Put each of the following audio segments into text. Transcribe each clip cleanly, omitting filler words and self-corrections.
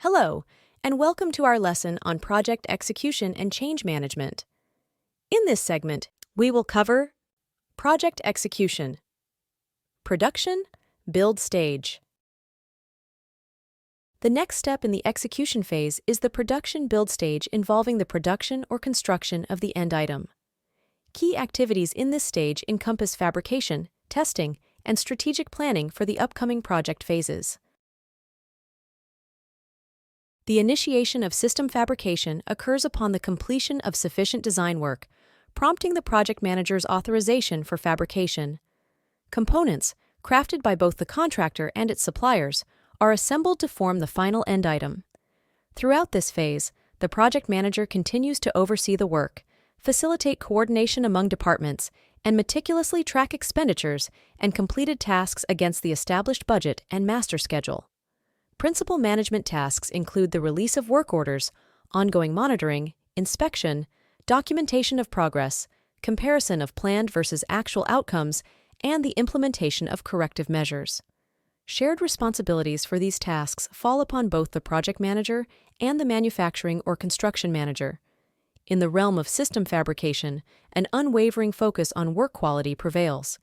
Hello, and welcome to our lesson on project execution and change management. In this segment, we will cover project execution, production, build stage. The next step in the execution phase is the production build stage involving the production or construction of the end item. Key activities in this stage encompass fabrication, testing, and strategic planning for the upcoming project phases. The initiation of system fabrication occurs upon the completion of sufficient design work, prompting the project manager's authorization for fabrication. Components, crafted by both the contractor and its suppliers, are assembled to form the final end item. Throughout this phase, the project manager continues to oversee the work, facilitate coordination among departments, and meticulously track expenditures and completed tasks against the established budget and master schedule. Principal management tasks include the release of work orders, ongoing monitoring, inspection, documentation of progress, comparison of planned versus actual outcomes, and the implementation of corrective measures. Shared responsibilities for these tasks fall upon both the project manager and the manufacturing or construction manager. In the realm of system fabrication, an unwavering focus on work quality prevails.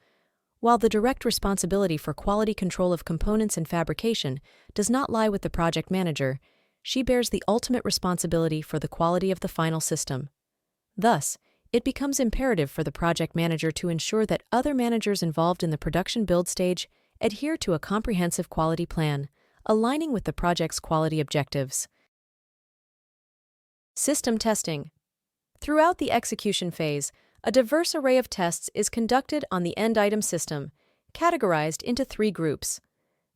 While the direct responsibility for quality control of components and fabrication does not lie with the project manager, she bears the ultimate responsibility for the quality of the final system. Thus, it becomes imperative for the project manager to ensure that other managers involved in the production build stage adhere to a comprehensive quality plan, aligning with the project's quality objectives. System testing. Throughout the execution phase, a diverse array of tests is conducted on the end item system, categorized into 3 groups.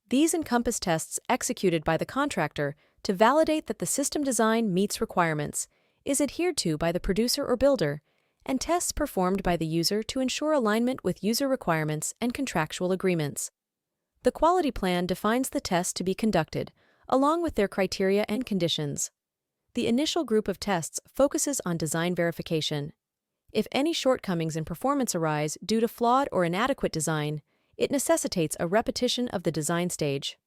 These encompass tests executed by the contractor to validate that the system design meets requirements, is adhered to by the producer or builder, and tests performed by the user to ensure alignment with user requirements and contractual agreements. The quality plan defines the tests to be conducted, along with their criteria and conditions. The initial group of tests focuses on design verification. If any shortcomings in performance arise due to flawed or inadequate design, it necessitates a repetition of the design stage.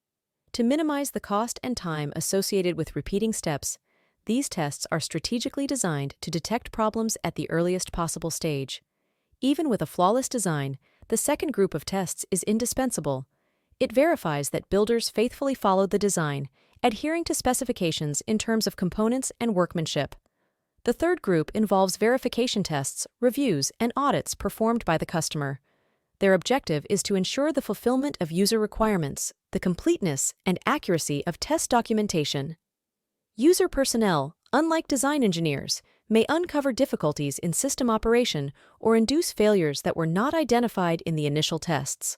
To minimize the cost and time associated with repeating steps, these tests are strategically designed to detect problems at the earliest possible stage. Even with a flawless design, the second group of tests is indispensable. It verifies that builders faithfully followed the design, adhering to specifications in terms of components and workmanship. The third group involves verification tests, reviews, and audits performed by the customer. Their objective is to ensure the fulfillment of user requirements, the completeness and accuracy of test documentation. User personnel, unlike design engineers, may uncover difficulties in system operation or induce failures that were not identified in the initial tests.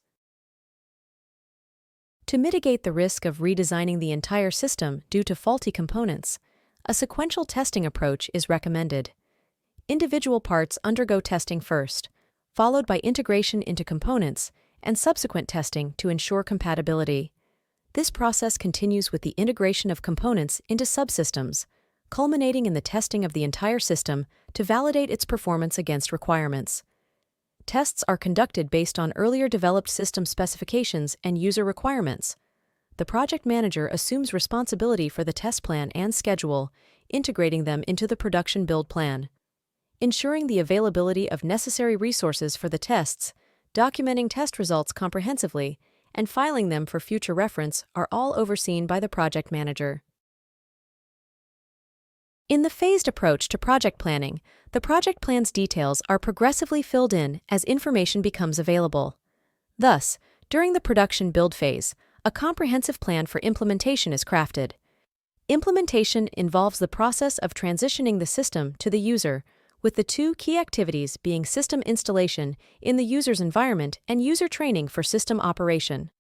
To mitigate the risk of redesigning the entire system due to faulty components, a sequential testing approach is recommended. Individual parts undergo testing first, followed by integration into components and subsequent testing to ensure compatibility. This process continues with the integration of components into subsystems, culminating in the testing of the entire system to validate its performance against requirements. Tests are conducted based on earlier developed system specifications and user requirements. The project manager assumes responsibility for the test plan and schedule, integrating them into the production build plan. Ensuring the availability of necessary resources for the tests, documenting test results comprehensively, and filing them for future reference are all overseen by the project manager. In the phased approach to project planning, the project plan's details are progressively filled in as information becomes available. Thus, during the production build phase, a comprehensive plan for implementation is crafted. Implementation involves the process of transitioning the system to the user, with the 2 key activities being system installation in the user's environment and user training for system operation.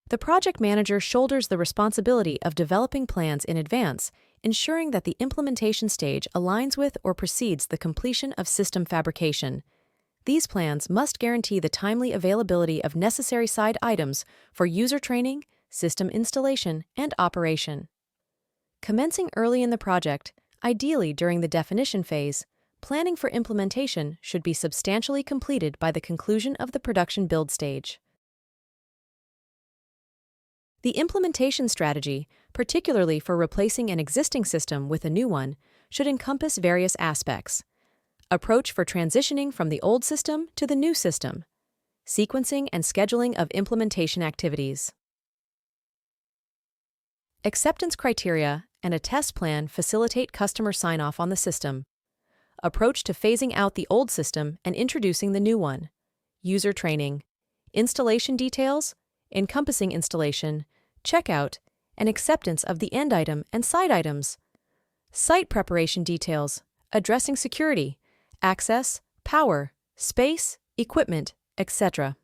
The project manager shoulders the responsibility of developing plans in advance, ensuring that the implementation stage aligns with or precedes the completion of system fabrication. These plans must guarantee the timely availability of necessary side items for user training, system installation, and operation. Commencing early in the project, ideally during the definition phase, planning for implementation should be substantially completed by the conclusion of the production build stage. The implementation strategy, particularly for replacing an existing system with a new one, should encompass various aspects. Approach for transitioning from the old system to the new system. Sequencing and scheduling of implementation activities. Acceptance criteria and a test plan facilitate customer sign-off on the system. Approach to phasing out the old system and introducing the new one. User training. Installation details, encompassing installation, checkout, and acceptance of the end item and side items. Site preparation details, addressing security, access, power, space, equipment, etc.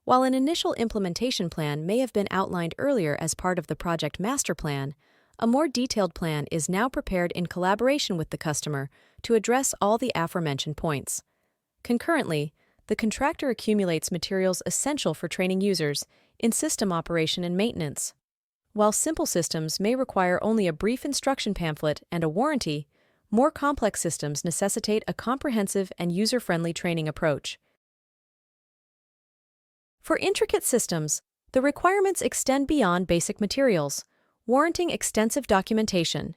While an initial implementation plan may have been outlined earlier as part of the project master plan, a more detailed plan is now prepared in collaboration with the customer to address all the aforementioned points. Concurrently, the contractor accumulates materials essential for training users in system operation and maintenance. While simple systems may require only a brief instruction pamphlet and a warranty, more complex systems necessitate a comprehensive and user-friendly training approach. For intricate systems, the requirements extend beyond basic materials, warranting extensive documentation.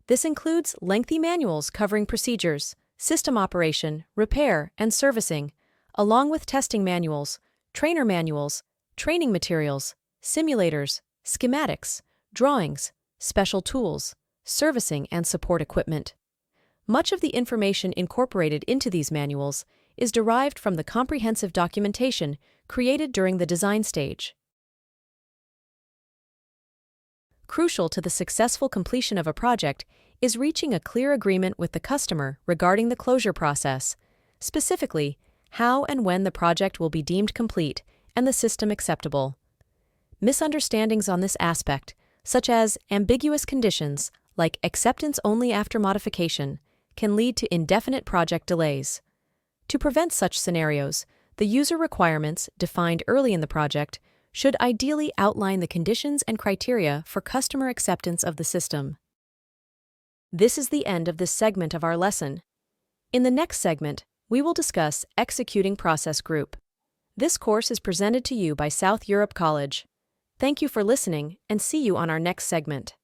This includes lengthy manuals covering procedures, system operation, repair, and servicing, along with testing manuals, trainer manuals, training materials, simulators, schematics, drawings, special tools, servicing and support equipment. Much of the information incorporated into these manuals is derived from the comprehensive documentation created during the design stage. Crucial to the successful completion of a project is reaching a clear agreement with the customer regarding the closure process, specifically how and when the project will be deemed complete and the system acceptable. Misunderstandings on this aspect, such as ambiguous conditions like acceptance only after modification, can lead to indefinite project delays. To prevent such scenarios, the user requirements defined early in the project should ideally outline the conditions and criteria for customer acceptance of the system. This is the end of this segment of our lesson. In the next segment, we will discuss Executing Process Group. This course is presented to you by South Europe College. Thank you for listening and see you on our next segment.